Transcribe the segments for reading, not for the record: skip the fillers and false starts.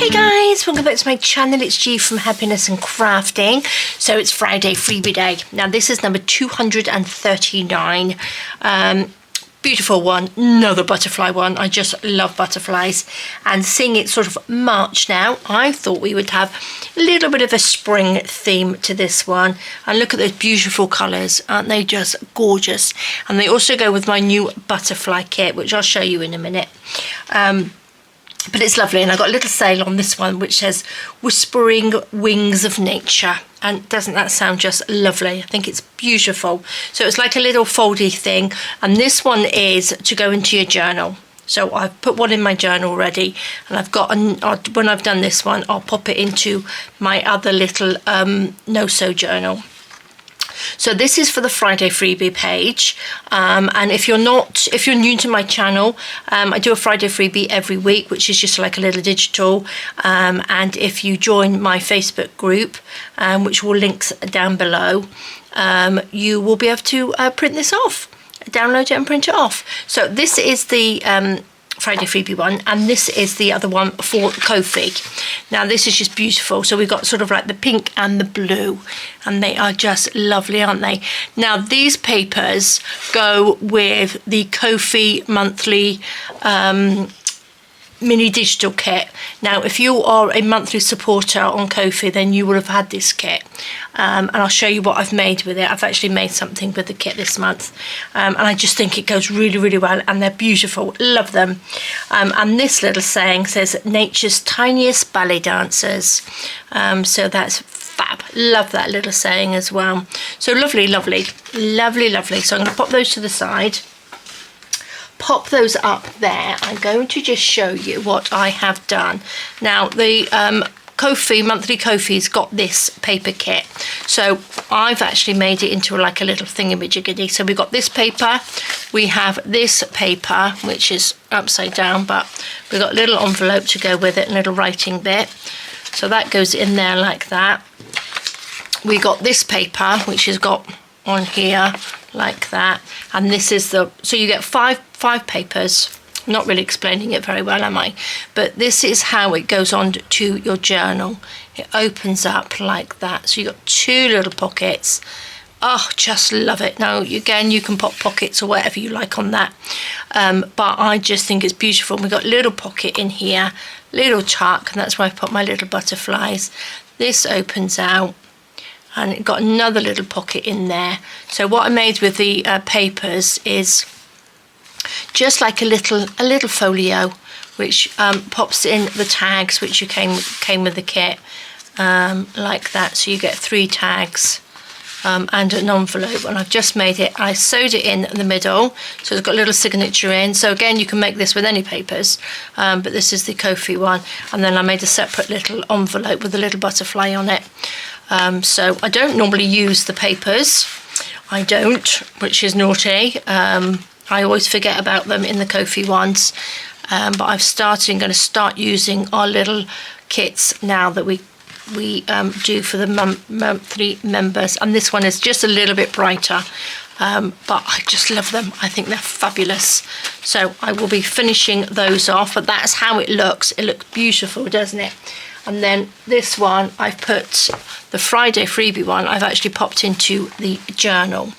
Hey guys, welcome back to my channel. It's G from Happiness and Crafting. So it's Friday Freebie Day. Now this is number 239. Beautiful one, another butterfly one. I just love butterflies. And seeing it sort of March now, I thought we would have a little bit of a spring theme to this one. And look at those beautiful colours, aren't they just gorgeous? And they also go with my new butterfly kit, which I'll show you in a minute. But it's lovely, and I got a little sale on this one which says Whispering Wings of Nature, and doesn't that sound just lovely? I think it's beautiful. So it's like a little foldy thing, and this one is to go into your journal. So I've put one in my journal already, and I've got when I've done this one, I'll pop it into my other little no-sew journal. So this is for the Friday Freebie page, and if you're new to my channel, I do a Friday Freebie every week, which is just like a little digital, and if you join my Facebook group, which will links down below, you will be able to print this off, download it and print it off. So this is the Friday Freebie one, and this is the other one for Ko-fi. Now this is just beautiful. So we've got sort of like the pink and the blue, and they are just lovely, aren't they? Now these papers go with the Ko-fi monthly mini digital kit. Now if you are a monthly supporter on Ko-fi, then you will have had this kit, and I'll show you what I've made with it. I've actually made something with the kit this month, and I just think it goes really, really well, and they're beautiful. Love them. And this little saying says nature's tiniest ballet dancers, so that's fab. Love that little saying as well. So lovely, lovely, lovely, lovely. So I'm going to pop those to the side, pop those up there. I'm going to just show you what I have done. Now the Ko-fi, monthly Ko-fi's got this paper kit, so I've actually made it into like a little thingamajiggy. So we've got this paper, we have this paper which is upside down, but we've got a little envelope to go with it, and a little writing bit, so that goes in there like that. We got this paper which has got on here like that, and this is the, so you get five papers. I'm not really explaining it very well, am I? But this is how it goes on to your journal. It opens up like that, so you've got two little pockets. Oh, just love it. Now again, you can pop pockets or whatever you like on that, but I just think it's beautiful. We've got a little pocket in here, little tuck, and that's where I put my little butterflies. This opens out, and it got another little pocket in there. So what I made with the papers is just like a little folio, which pops in the tags which came with the kit, like that. So you get 3 tags and an envelope, and I've just made it, I sewed it in the middle, so it's got a little signature in. So again, you can make this with any papers, but this is the Ko-fi one, and then I made a separate little envelope with a little butterfly on it. So I don't normally use the papers, I don't, which is naughty. I always forget about them in the Ko-fi ones, but I'm going to start using our little kits now that we do for the monthly members. And this one is just a little bit brighter, but I just love them. I think they're fabulous. So I will be finishing those off, but that's how it looks. It looks beautiful, doesn't it? And then this one, I've put the Friday Freebie one, I've actually popped into the journal,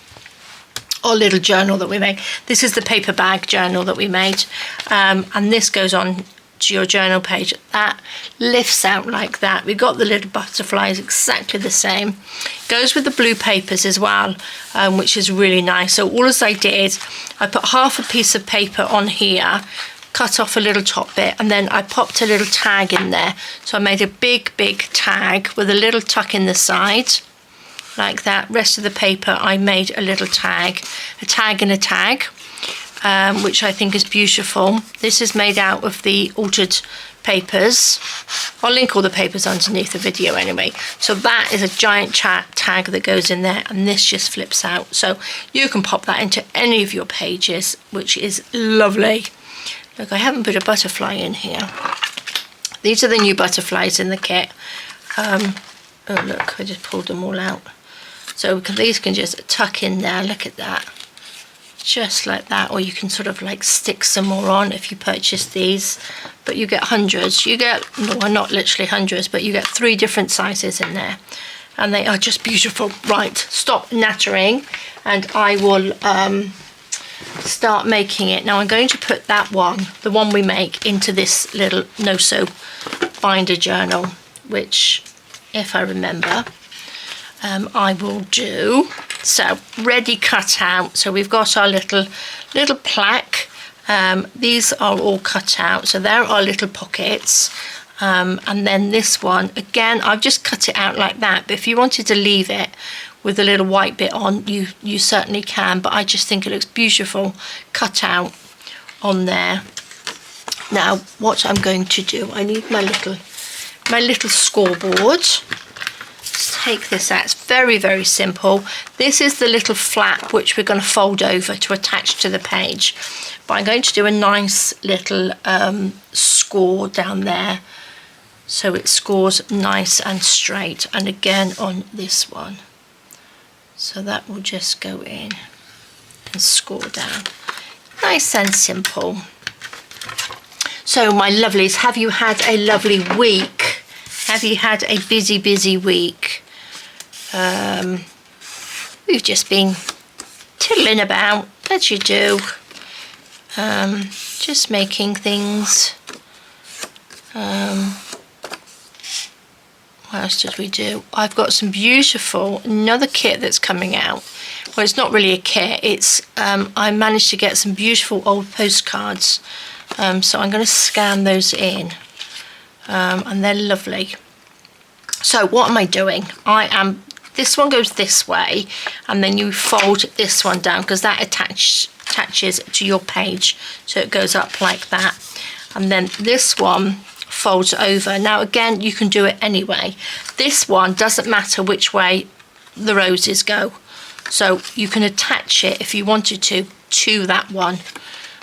or little journal that we made. This is the paper bag journal that we made, and this goes on to your journal page. That lifts out like that. We've got the little butterflies exactly the same. Goes with the blue papers as well, which is really nice. So all as I did, I put half a piece of paper on here, cut off a little top bit, and then I popped a little tag in there. So I made a big tag with a little tuck in the side, like that. Rest of the paper I made a little tag, a tag and a tag, which I think is beautiful. This is made out of the altered papers. I'll link all the papers underneath the video anyway. So that is a giant tag that goes in there, and this just flips out. So you can pop that into any of your pages, which is lovely. Look, I haven't put a butterfly in here. These are the new butterflies in the kit. Oh look, I just pulled them all out. So these can just tuck in there, look at that. just like that, or you can sort of like stick some more on if you purchase these, but you get hundreds. You get, well, not literally hundreds, but you get 3 different sizes in there, and they are just beautiful. Right, stop nattering, and I will start making it. Now I'm going to put that one, the one we make, into this little no-sew binder journal, which, if I remember, I will do. So ready, cut out. So we've got our little plaque. These are all cut out, so there are little pockets. And then this one, again, I've just cut it out like that, but if you wanted to leave it with a little white bit on, you certainly can, but I just think it looks beautiful cut out on there. Now what I'm going to do, I need my little scoreboard. Let's take this out. It's very, very simple. This is the little flap which we're going to fold over to attach to the page, but I'm going to do a nice little score down there so it scores nice and straight, and again on this one. So that will just go in and score down. Nice and simple. So my lovelies, have you had a lovely week? Have you had a busy, busy week? We've just been tiddling about, as you do. Just making things. What else did we do? I've got some beautiful, another kit that's coming out. Well, it's not really a kit, it's I managed to get some beautiful old postcards, so I'm going to scan those in, and they're lovely. So what am I doing? This one goes this way, and then you fold this one down, because that attaches to your page, so it goes up like that, and then this one folds over. Now again, you can do it anyway. This one doesn't matter which way the roses go, so you can attach it if you wanted to that one,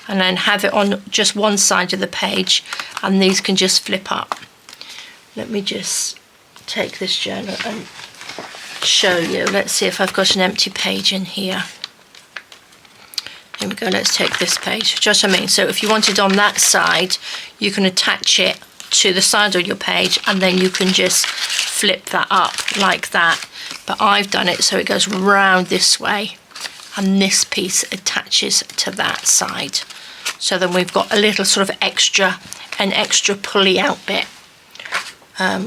and then have it on just one side of the page, and these can just flip up. Let me just take this journal and show you. Let's see if I've got an empty page in here. Here we go. Let's take this page. Just what I mean. So if you wanted on that side, you can attach it to the side of your page, and then you can just flip that up like that. But I've done it so it goes round this way, and this piece attaches to that side. So then we've got a little sort of extra pulley out bit,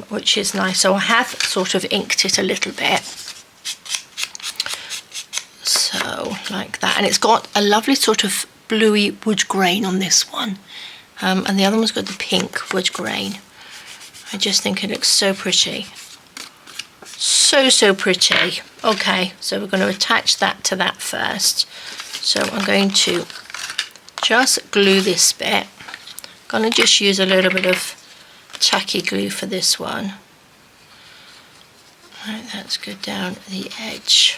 which is nice. So I have sort of inked it a little bit. So like that, and it's got a lovely sort of bluey wood grain on this one. And the other one's got the pink wood grain. I just think it looks so pretty. So pretty. Okay, so we're going to attach that to that first. So I'm going to just glue this bit. I'm going to just use a little bit of tacky glue for this one. Right, that's good down the edge.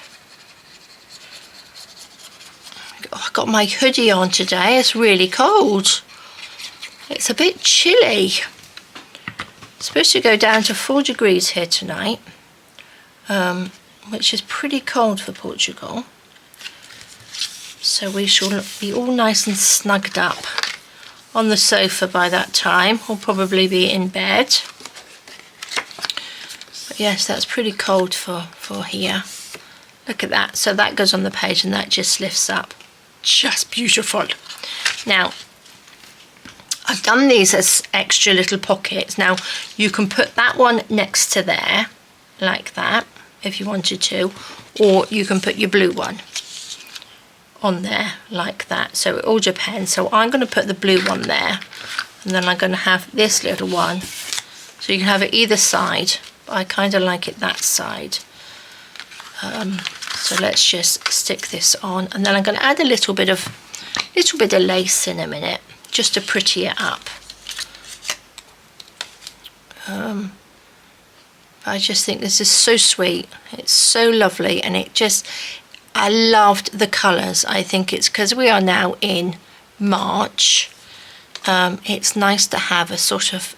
I've got my hoodie on today. It's really cold. It's a bit chilly. It's supposed to go down to 4 degrees here tonight, which is pretty cold for Portugal. So we shall be all nice and snugged up on the sofa by that time. We'll probably be in bed. But yes, that's pretty cold for here. Look at that. So that goes on the page, and that just lifts up. Just beautiful. Now, I've done these as extra little pockets. Now you can put that one next to there like that if you wanted to, or you can put your blue one on there like that. So it all depends. So I'm going to put the blue one there, and then I'm going to have this little one, so you can have it either side, but I kind of like it that side. So let's just stick this on, and then I'm going to add a little bit of lace in a minute, just to pretty it up. I just think this is so sweet. It's so lovely, and I loved the colours. I think it's because we are now in March. It's nice to have a sort of,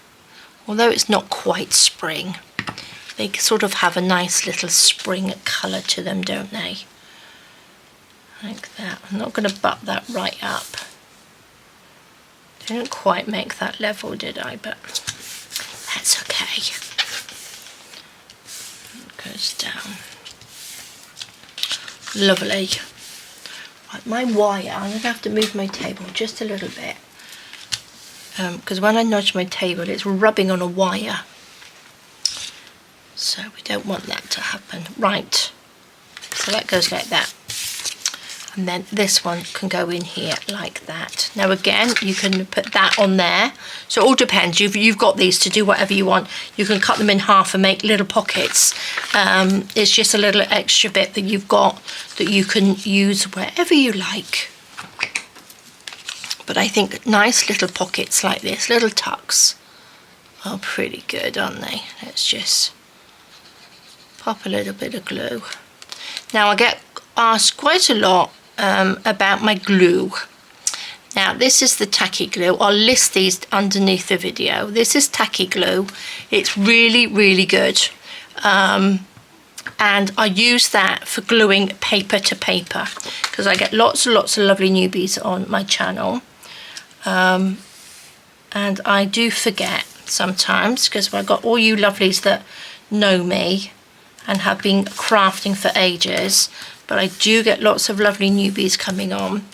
although it's not quite spring, they sort of have a nice little spring colour to them, don't they? like that. I'm not going to butt that right up. Didn't quite make that level, did I? But that's okay. It goes down. Lovely. Right, my wire, I'm going to have to move my table just a little bit. Because when I nudge my table, it's rubbing on a wire. So we don't want that to happen. Right. So that goes like that. And then this one can go in here like that. Now again, you can put that on there. So it all depends. You've got these to do whatever you want. You can cut them in half and make little pockets. It's just a little extra bit that you've got that you can use wherever you like. But I think nice little pockets like this, little tucks, are pretty good, aren't they? Let's just pop a little bit of glue. Now I get asked quite a lot about my glue. Now this is the tacky glue. I'll list these underneath the video. This is tacky glue. It's really, really good. And I use that for gluing paper to paper because I get lots and lots of lovely newbies on my channel. And I do forget sometimes because I've got all you lovelies that know me and have been crafting for ages, but I do get lots of lovely newbies coming on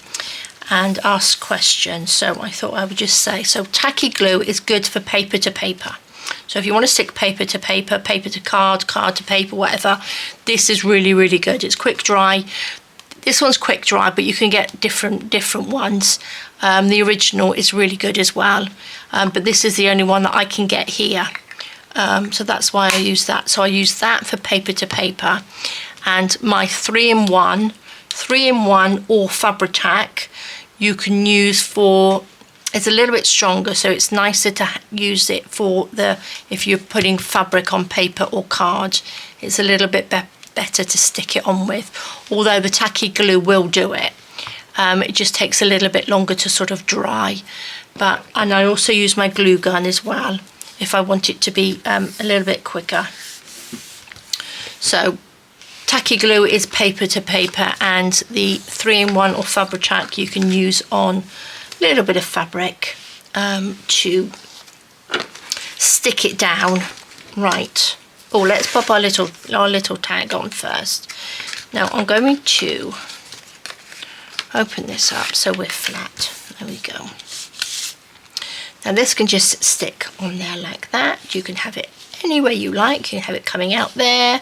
and ask questions, so I thought I would just say, so tacky glue is good for paper to paper. So if you want to stick paper to paper, paper to card, card to paper, whatever, this is really, really good. It's quick dry. This one's quick dry, but you can get different ones. The original is really good as well, but this is the only one that I can get here. So that's why I use that. So I use that for paper to paper, and my 3-in-1 or Fabri-Tac you can use for, it's a little bit stronger, so it's nicer to use it for if you're putting fabric on paper or card. It's a little bit better to stick it on with, although the tacky glue will do it. It just takes a little bit longer to sort of dry. And I also use my glue gun as well if I want it to be a little bit quicker. So tacky glue is paper to paper, and the 3-in-1 or Fabri-Tac you can use on a little bit of fabric to stick it down. Right. Oh, let's pop our little tag on first. Now I'm going to open this up so we're flat. There we go. Now this can just stick on there like that. You can have it anywhere you like. You can have it coming out there,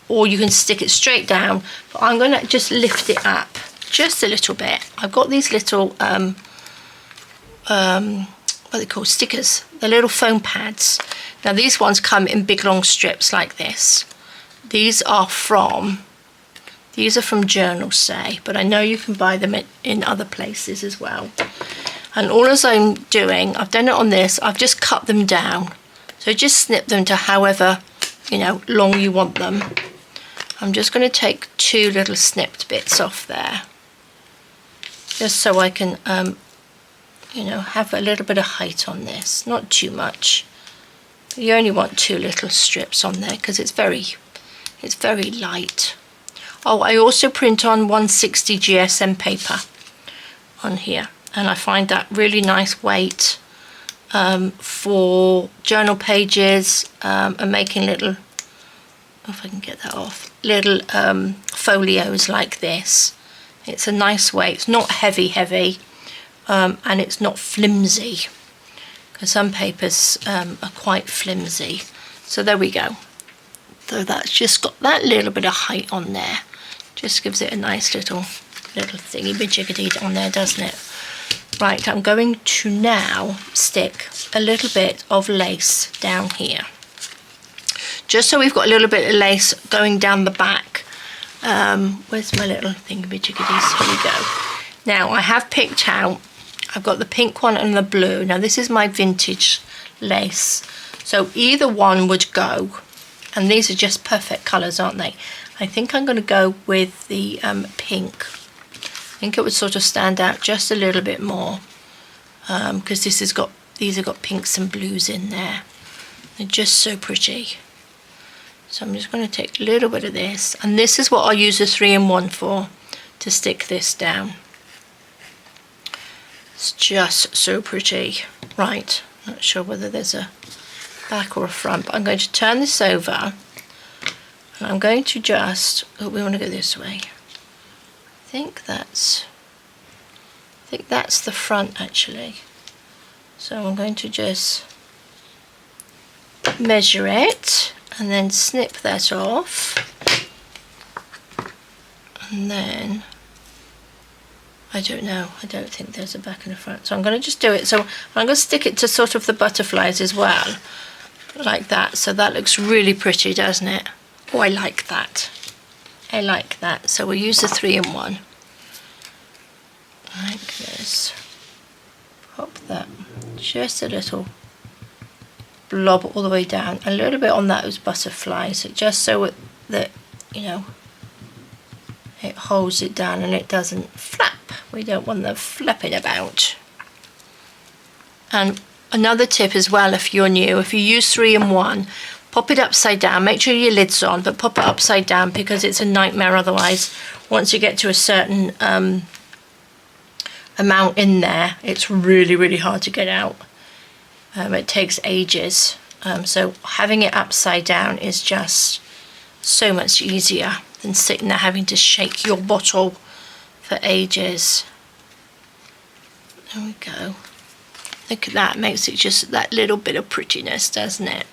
or you can stick it straight down. But I'm going to just lift it up just a little bit. I've got these little what are they called, stickers, the little foam pads. Now these ones come in big long strips like this. These are from Journal Say, but I know you can buy them in other places as well. And all as I'm doing, I've done it on this, I've just cut them down. So just snip them to however, long you want them. I'm just going to take 2 little snipped bits off there, just so I can, have a little bit of height on this. Not too much. You only want 2 little strips on there because it's very light. Oh, I also print on 160 GSM paper on here, and I find that really nice weight for journal pages and making little, if I can get that off, little folios like this. It's a nice weight. It's not heavy, and it's not flimsy, because some papers are quite flimsy. So there we go. So that's just got that little bit of height on there. Just gives it a nice little thingy majiggity on there, doesn't it? Right, I'm going to now stick a little bit of lace down here, just so we've got a little bit of lace going down the back. Where's my little thingy majiggities? Here we go. Now I have picked out, I've got the pink one and the blue. Now this is my vintage lace, so either one would go, and these are just perfect colours, aren't they? I think I'm going to go with the pink. I think it would sort of stand out just a little bit more, because these have got pinks and blues in there. They're just so pretty. So I'm just going to take a little bit of this, and this is what I'll use the 3-in-1 for, to stick this down. It's just so pretty. Right, not sure whether there's a back or a front, but I'm going to turn this over and I'm going to just, oh, we want to go this way. I think that's the front actually. So I'm going to just measure it and then snip that off, and then I don't know, I don't think there's a back and a front, so I'm going to just do it. So I'm going to stick it to sort of the butterflies as well, like that. So that looks really pretty, doesn't it? Oh, I like that. I like that. So we'll use the 3-in-1 like this. Pop that just a little blob all the way down, a little bit on those butterflies, just so that, you know, it holds it down and it doesn't flap. We don't want them flapping about. And another tip as well, if you're new, if you use 3-in-1, pop it upside down. Make sure your lid's on, but pop it upside down because it's a nightmare otherwise. Once you get to a certain amount in there, it's really, really hard to get out. It takes ages. So having it upside down is just so much easier than sitting there having to shake your bottle for ages. There we go. Look at that, makes it just that little bit of prettiness, doesn't it?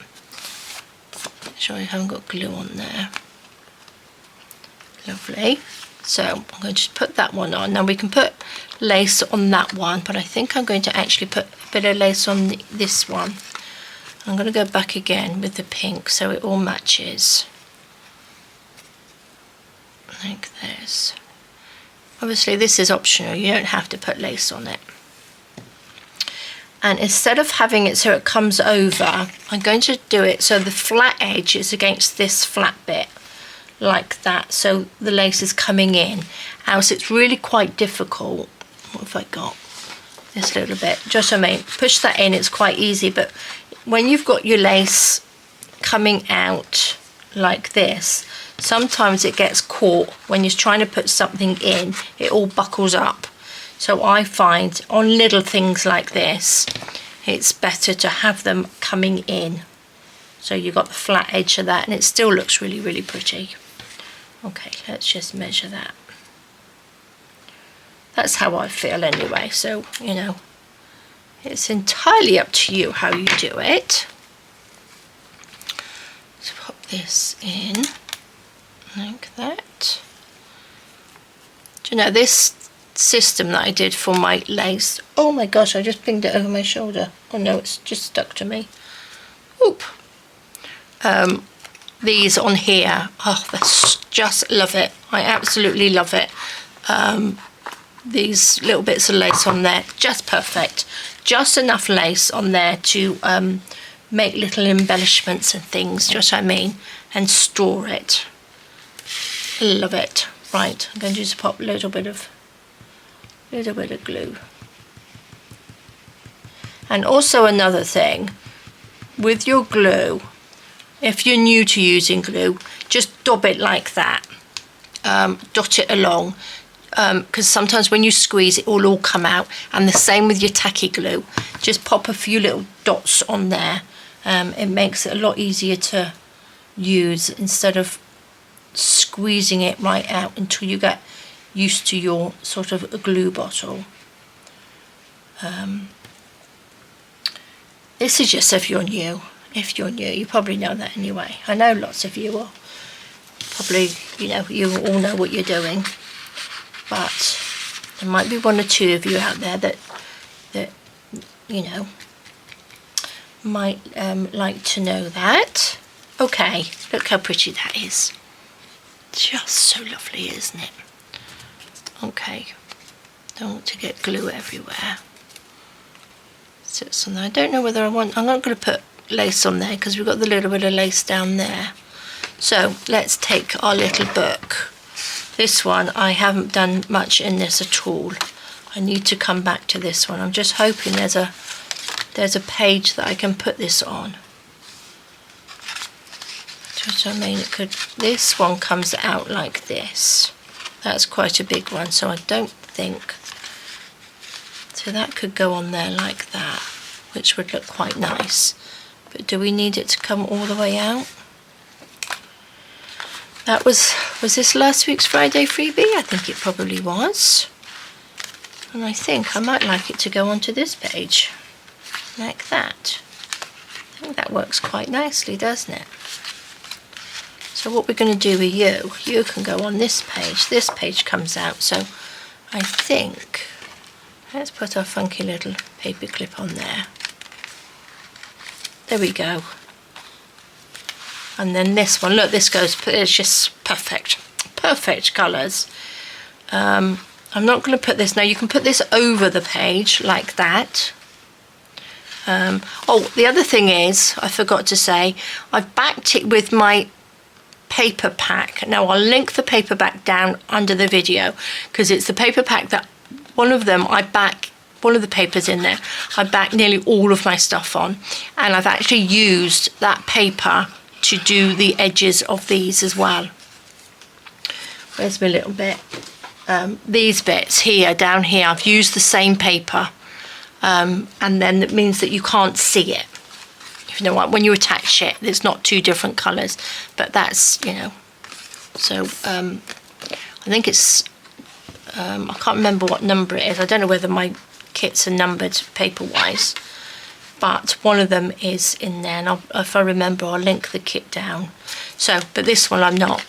Make sure I haven't got glue on there. Lovely. So I'm going to put that one on. Now we can put lace on that one, but I think I'm going to actually put a bit of lace on this one. I'm going to go back again with the pink so it all matches. Like this. Obviously this is optional, you don't have to put lace on it. And instead of having it so it comes over, I'm going to do it so the flat edge is against this flat bit, like that, so the lace is coming in. Else it's really quite difficult. What have I got? This little bit, just so I mean, push that in, it's quite easy, but when you've got your lace coming out like this, sometimes it gets caught when you're trying to put something in, it all buckles up. So I find on little things like this, it's better to have them coming in. So you've got the flat edge of that and it still looks really, really pretty. Okay, let's just measure that. That's how I feel anyway, so, you know, it's entirely up to you how you do it. Let's pop this in like that. Do you know, this system that I did for my lace, oh my gosh, I just pinged it over my shoulder. Oh no, it's just stuck to me. Oop. These on here, oh, that's just love it. I absolutely love it. These little bits of lace on there, just perfect. Just enough lace on there to make little embellishments and things, just what I mean, and store it. Love it. Right, I'm going to just pop a little bit of glue. And also another thing, with your glue, if you're new to using glue, just dab it like that. Dot it along, because sometimes when you squeeze it will all come out, and the same with your tacky glue. Just pop a few little dots on there. It makes it a lot easier to use instead of squeezing it right out until you get used to your sort of a glue bottle. This is just if you're new. If you're new, you probably know that anyway. I know lots of you will. Probably, you know, you all know what you're doing. But there might be one or two of you out there that you know, might like to know that. Okay, look how pretty that is. Just so lovely, isn't it? Okay, don't want to get glue everywhere. Sits on there. I don't know whether I'm not going to put lace on there because we've got the little bit of lace down there. So let's take our little book. This one, I haven't done much in this at all. I need to come back to this one. I'm just hoping there's a page that I can put this on. Just, I mean, this one comes out like this. That's quite a big one, so I don't think, so that could go on there like that, which would look quite nice. But do we need it to come all the way out? That was this last week's Friday freebie? I think it probably was. And I think I might like it to go onto this page, like that. I think that works quite nicely, doesn't it? So what we're going to do with you can go on this page comes out, so I think, let's put our funky little paper clip on there. There we go. And then this one, look, this goes, it's just perfect. Perfect colours. I'm not going to put this, now you can put this over the page like that. Oh, the other thing is, I forgot to say, I've backed it with my paper pack. Now I'll link the paper pack down under the video, because it's the paper pack that one of the papers in there, I back nearly all of my stuff on, and I've actually used that paper to do the edges of these as well. Where's my little bit? These bits here, down here, I've used the same paper, and then it means that you can't see it. You know what, when you attach it, there's not two different colours, but that's, you know, so I think it's, I can't remember what number it is. I don't know whether my kits are numbered paper-wise, but one of them is in there, and if I remember, I'll link the kit down. So, but this one I'm not.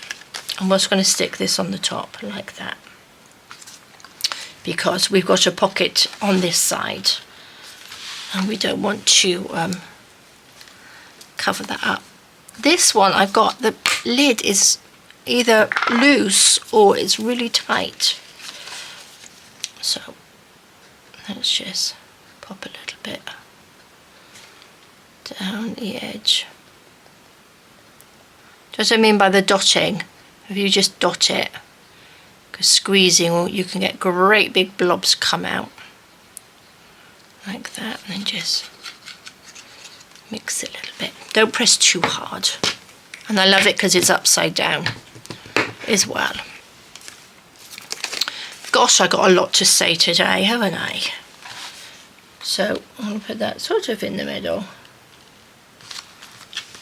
I'm just going to stick this on the top like that, because we've got a pocket on this side, and we don't want to cover that up. This one I've got, the lid is either loose or it's really tight. So let's just pop a little bit down the edge. That's what I mean by the dotting. If you just dot it, because squeezing, you can get great big blobs come out like that, and then just mix it a little bit. Don't press too hard. And I love it because it's upside down as well. Gosh, I got a lot to say today, haven't I? So I'll put that sort of in the middle,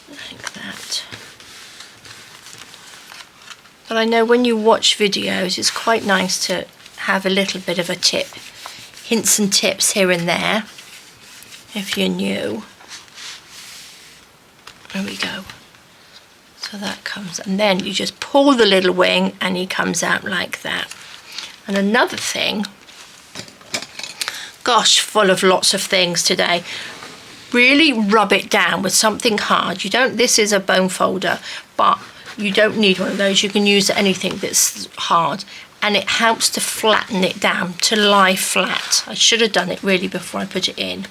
like that. But I know when you watch videos, it's quite nice to have a little bit of a tip, hints and tips here and there, if you're new. There we go. So that comes, and then you just pull the little wing and he comes out like that. And another thing, gosh, full of lots of things today. Really rub it down with something hard. You don't, this is a bone folder, but you don't need one of those. You can use anything that's hard, and it helps to flatten it down, to lie flat. I should have done it really before I put it in.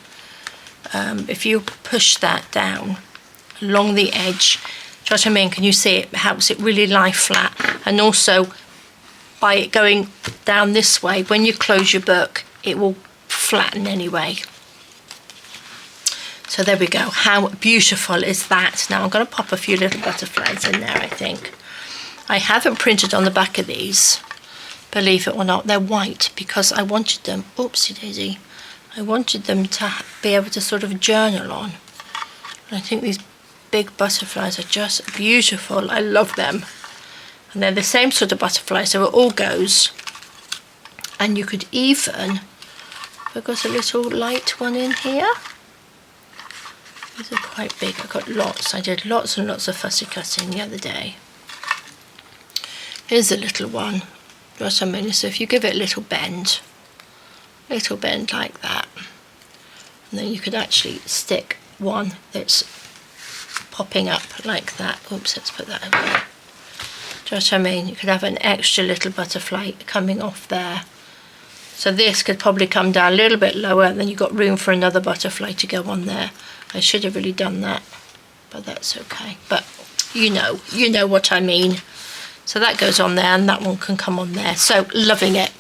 If you push that down along the edge, do you know what I mean? Can you see it? It helps it really lie flat. And also, by it going down this way, when you close your book, it will flatten anyway. So there we go. How beautiful is that? Now I'm going to pop a few little butterflies in there, I think. I haven't printed on the back of these, believe it or not. They're white because I wanted them, oopsie daisy, I wanted them to be able to sort of journal on. And I think these big butterflies are just beautiful. I love them. And they're the same sort of butterfly, so it all goes. And you could even, I've got a little light one in here. These are quite big. I got lots. I did lots and lots of fussy cutting the other day. Here's a little one. What I mean, so if you give it a little bend like that, and then you could actually stick one that's popping up like that. Oops, let's put that over there. Do you know what I mean? You could have an extra little butterfly coming off there. So this could probably come down a little bit lower, and then you've got room for another butterfly to go on there. I should have really done that, but that's okay. But you know what I mean. So that goes on there, and that one can come on there. So loving it.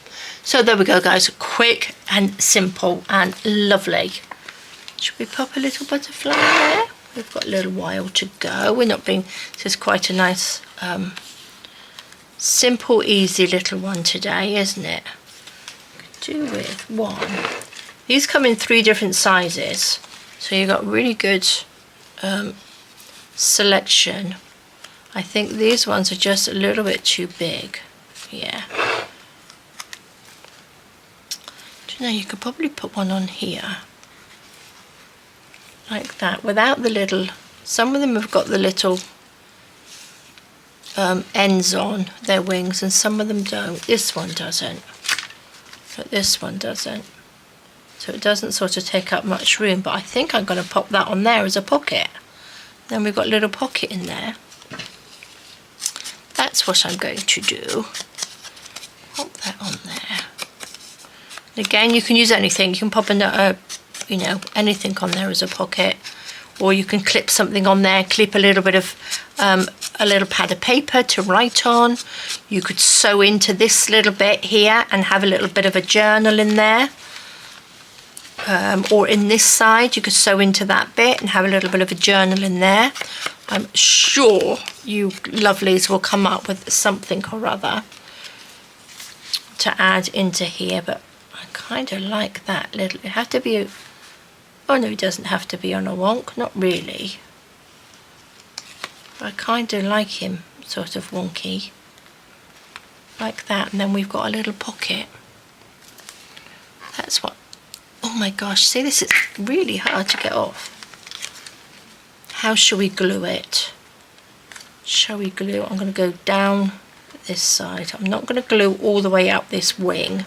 So there we go, guys. Quick and simple and lovely. Should we pop a little butterfly in there? We've got a little while to go. We're not being, this is quite a nice Simple, easy little one today, isn't it? Could do with one. These come in 3 different sizes, so you've got really good selection. I think these ones are just a little bit too big. Yeah. Do you know, you could probably put one on here. Like that, without the little, some of them have got the little ends on their wings and some of them don't. This one doesn't, but this one doesn't. So it doesn't sort of take up much room, but I think I'm going to pop that on there as a pocket. Then we've got a little pocket in there. That's what I'm going to do. Pop that on there. And again, you can use anything. You can pop you know, anything on there as a pocket, or you can clip something on there, clip a little bit of a little pad of paper to write on. You could sew into this little bit here and have a little bit of a journal in there, or in this side you could sew into that bit and have a little bit of a journal in there. I'm sure you lovelies will come up with something or other to add into here, but I kind of like that little, it had to be oh no, it doesn't have to be on a wonk, not really. I kind of like him sort of wonky. Like that, and then we've got a little pocket. That's what, oh my gosh, see, this is really hard to get off. How shall we glue it? Shall we glue? I'm going to go down this side. I'm not going to glue all the way up this wing.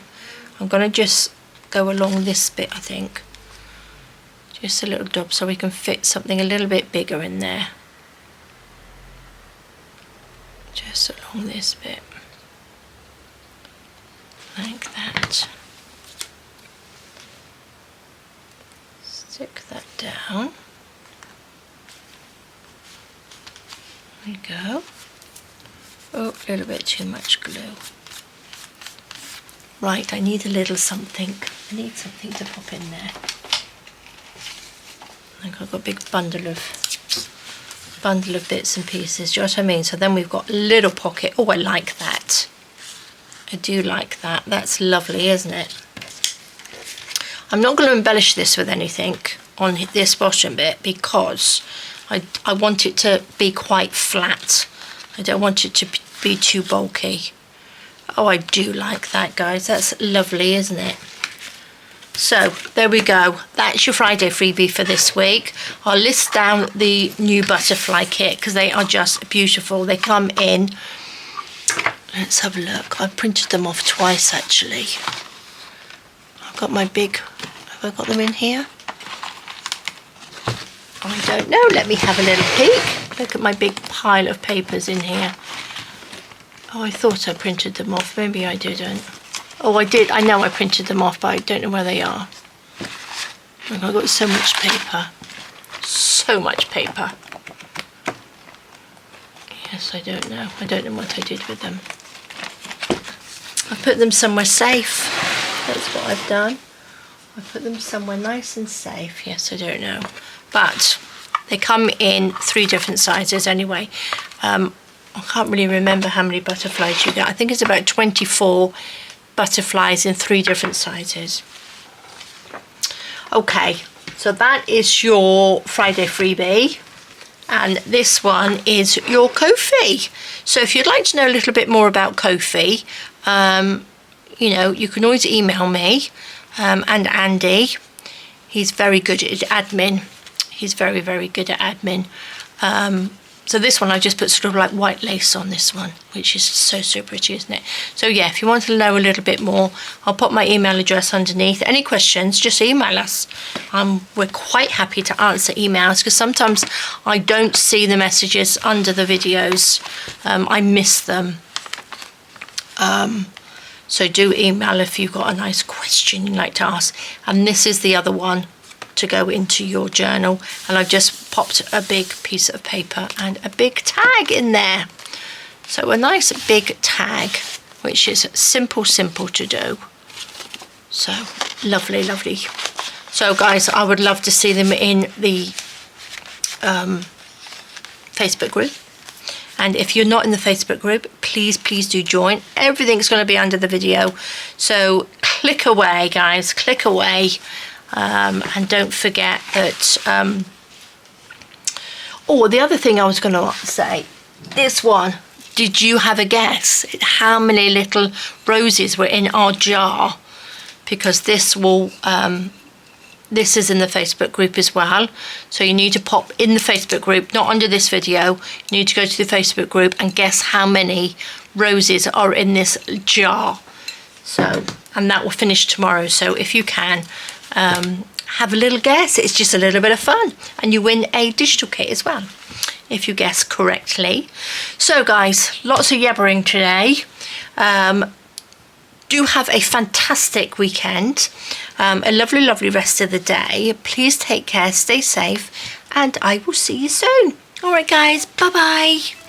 I'm going to just go along this bit, I think. Just a little dab so we can fit something a little bit bigger in there. Just along this bit. Like that. Stick that down. There we go. Oh, a little bit too much glue. Right, I need a little something. I need something to pop in there. I've got a big bundle of bits and pieces, do you know what I mean? So then we've got a little pocket. Oh, I like that. I do like that. That's lovely, isn't it? I'm not going to embellish this with anything on this bottom bit because I want it to be quite flat. I don't want it to be too bulky. Oh, I do like that, guys. That's lovely, isn't it? So there we go. That's your Friday freebie for this week. I'll list down the new butterfly kit because they are just beautiful. They come in, let's have a look. I printed them off twice actually. I've got my big, have I got them in here? I don't know. Let me have a little peek. Look at my big pile of papers in here. Oh, I thought I printed them off. Maybe I didn't. Oh, I did. I know I printed them off, but I don't know where they are. Look, I've got so much paper. So much paper. Yes, I don't know. I don't know what I did with them. I put them somewhere safe. That's what I've done. I put them somewhere nice and safe. Yes, I don't know. But they come in 3 different sizes anyway. I can't really remember how many butterflies you get. I think it's about 24 butterflies in 3 different sizes. Okay, so that is your Friday freebie, and this one is your Ko-fi. So if you'd like to know a little bit more about Ko-fi, you know, you can always email me and Andy. He's very good at admin. He's very, very good at admin. So this one I just put sort of like white lace on this one, which is so pretty, isn't it? So yeah, if you want to know a little bit more, I'll put my email address underneath. Any questions, just email us. We're quite happy to answer emails because sometimes I don't see the messages under the videos. I miss them. So do email if you've got a nice question you'd like to ask. And this is the other one to go into your journal, and I've just popped a big piece of paper and a big tag in there. So a nice big tag, which is simple to do. So lovely. So guys, I would love to see them in the Facebook group. And if you're not in the Facebook group, please do join. Everything's going to be under the video, so click away, guys, click away. And don't forget that oh, the other thing I was going to say, this one, did you have a guess how many little roses were in our jar? Because this will this is in the Facebook group as well, so you need to pop in the Facebook group, not under this video. You need to go to the Facebook group and guess how many roses are in this jar. So, and that will finish tomorrow, so if you can have a little guess, it's just a little bit of fun, and you win a digital kit as well if you guess correctly. So guys, lots of yabbering today. Do have a fantastic weekend, a lovely rest of the day. Please take care, stay safe, and I will see you soon. All right guys, bye bye.